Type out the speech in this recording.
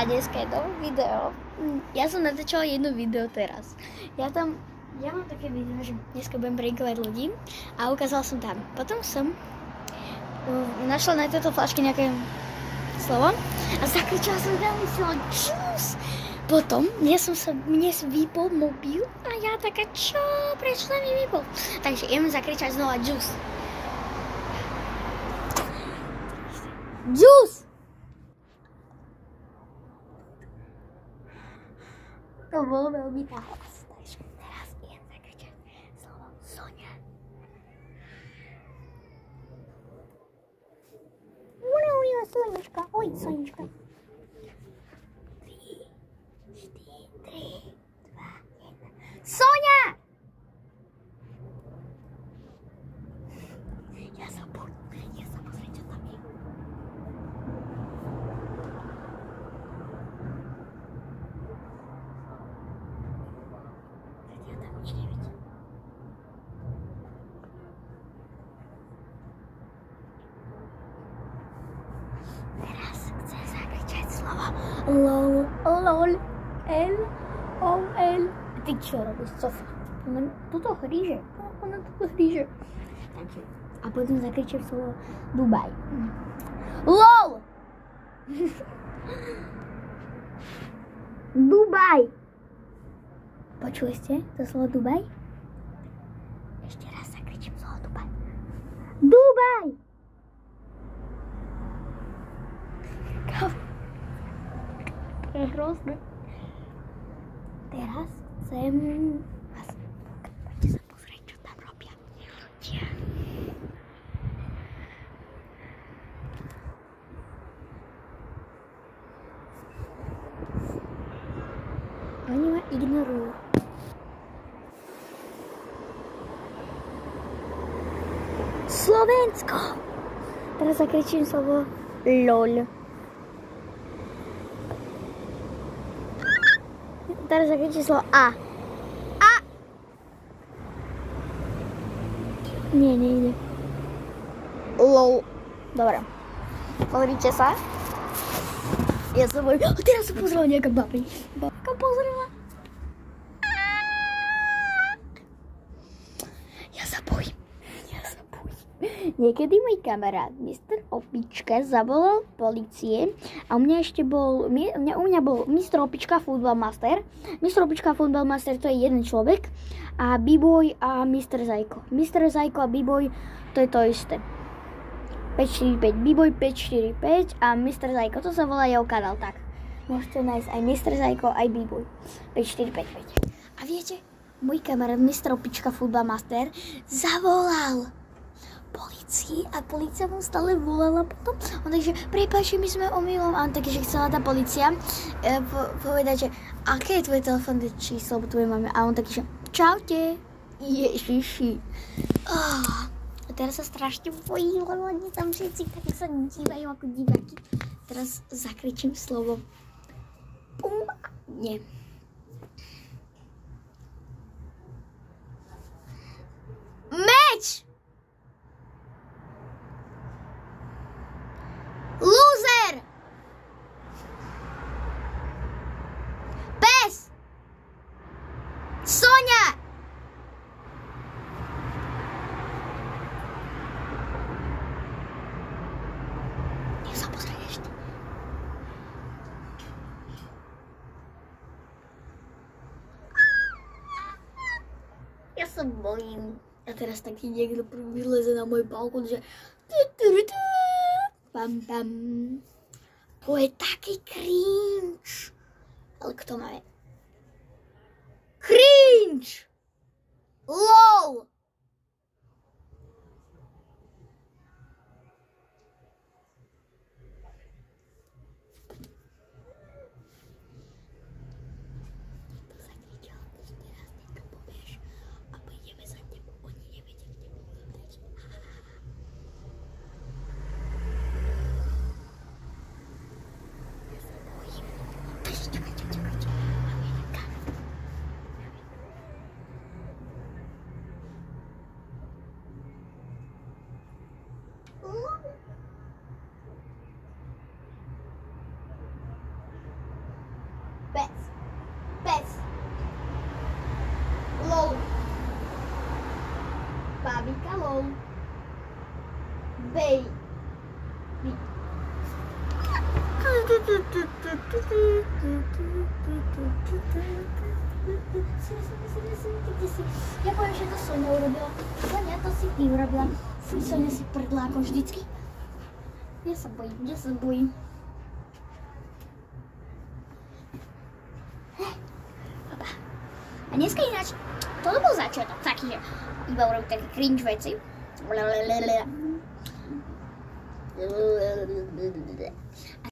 A dneska je to video. Ja som natáčala jedno video teraz. Ja mám také video, že dneska budem prankovať ľudí a ukázala som tam. Potom som našla na tejto flaške nejaké slovo a zakričala som tam slovo juice. Potom mne vypol mobil a ja taká, čo? Prečo sa mi vypol? Takže idem zakričať znova juice. Juice! To bolo veľmi nahlas. Takže teraz idem zakričať slovo Sonia. Sonička, oj, Sonička. 3, 4, 3, 2, 1. Sonia! Ja sa pozrieť, čo tam je. Ja tam nič nevidím. Teraz chcem zakričať slovo LOL, L-O-L. Ty čo robíš, Sofia? Ona tuto hríže. Takže, a potom zakričím slovo Dubaj. LOL! Dubaj! Počuli ste to slovo Dubaj? Ešte raz zakričím slovo Dubaj. Dubaj! To je hrozné. Teraz chcem vás... Poďte sa pozrieť, čo tam robia ľudia. Oni ma ignorujú. Slovensko! Teraz zakričím slovo LOL. Teraz zakričím slovo A. A! Nie. LOL. Dobre. Pozrite sa. Ja sa bojím. Teraz sa pozrela nejaká babi. Babka pozrela. Ja sa bojím. Niekedy môj kamarát, Mr. Opička, zavolal polície a u mňa bol Mr. Opička Football Master. Mr. Opička Football Master to je jeden človek a B-Boy a Mr. Zajko. Mr. Zajko a B-Boy to je to isté. 545, B-Boy 545 a Mr. Zajko, to sa volá jeho kanál, tak. Môžete nájsť aj Mr. Zajko, aj B-Boy 5455. A viete, môj kamarát Mr. Opička Football Master zavolal polícii a polícia mu stále volala potom. On takže, prepáči, my sme omylom. A on takže chcela tá polícia povedať, že aké je tvoje telefónne číslo po tvojej mame. A on takže, čaute. Ježiši. A teraz sa strašne bojím, lebo oni tam všetci tak sa dívajú ako diváky. Teraz zakričím slovo pum. Nie. Meč! Loser! Pes! Sonia! Nech sa pozrie ešte. Ja sa bojím. A teraz taký niekto vyleze na môj balkón, že pam. To je taký cringe. Ale kto má? Cringe! LOL! To zakričal, ešte raz niekto povieš a pôjdeme za tebou. Oni nevedia, kde budú dať. bol Baby. Ja poviem, že to Sonia urobila. Sonia, to si ty urobila. Sonia si prdla ako vždycky. Ja sa bojím. A dneska ináč, toto bol začiatok taký, že iba urobiť také cringe veci. A